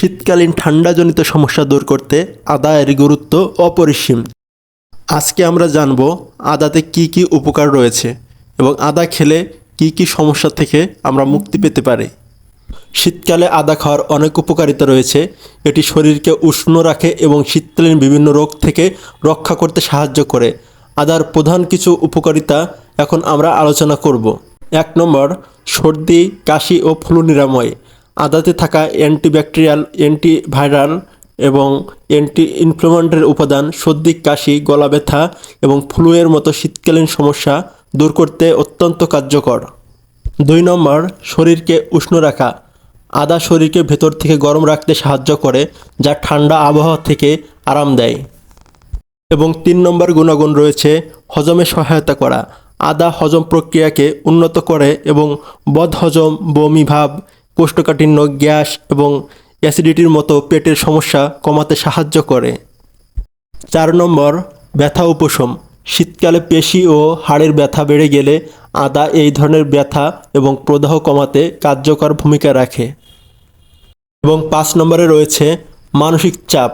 শীতকালীন ঠান্ডাজনিত সমস্যা দূর করতে আদা এর গুরুত্ব অপরিসীম। আজকে আমরা জানব আদাতে কি কি উপকার রয়েছে এবং আদা খেলে কি কি সমস্যা থেকে আমরা মুক্তি পেতে পারি। শীতকালে আদা খাওয়ার অনেক উপকারিতা রয়েছে। এটি শরীরকে উষ্ণ রাখে এবং শীতকালীন বিভিন্ন রোগ থেকে রক্ষা করতে সাহায্য করে। আদার প্রধান কিছু উপকারিতা এখন আমরা আলোচনা করব। 1 নম্বর, সর্দি, কাশি ও ফ্লু নিরাময়। আদাতে থাকা অ্যান্টিব্যাকটেরিয়াল, অ্যান্টিভাইরাল এবং অ্যান্টি ইনফ্লামেটরি উপাদান সর্দি, কাশি, গলা ব্যথা এবং ফ্লুয়ের মতো শীতকালীন সমস্যা দূর করতে অত্যন্ত কার্যকর। 2 নম্বর, শরীরকে উষ্ণ রাখা। আদা শরীরকে ভেতর থেকে গরম রাখতে সাহায্য করে, যা ঠান্ডা আবহাওয়া থেকে আরাম দেয়। এবং 3 নম্বর গুণাগুণ রয়েছে হজমে সহায়তা করা। আদা হজম প্রক্রিয়াকে উন্নত করে এবং বদহজম, বমি ভাব, কোষ্ঠকাঠিন্য, গ্যাস এবং অ্যাসিডিটির মতো পেটের সমস্যা কমাতে সাহায্য করে। 4 নম্বর, ব্যথা উপশম। শীতকালে পেশি ও হাড়ের ব্যথা বেড়ে গেলে আদা এই ধরনের ব্যথা এবং প্রদাহ কমাতে কার্যকর ভূমিকা রাখে। এবং 5 নম্বরে রয়েছে মানসিক চাপ।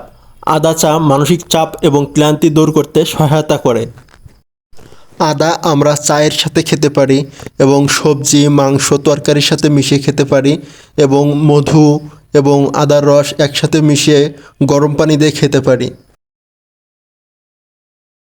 আদা মানসিক চাপ এবং ক্লান্তি দূর করতে সহায়তা করে। আদা আমরা চায়ের সাথে খেতে পারি এবং সবজি, মাংস, তরকারির সাথে মিশিয়ে খেতে পারি এবং মধু এবং আদার রস একসাথে মিশিয়ে গরম পানি দিয়ে খেতে পারি।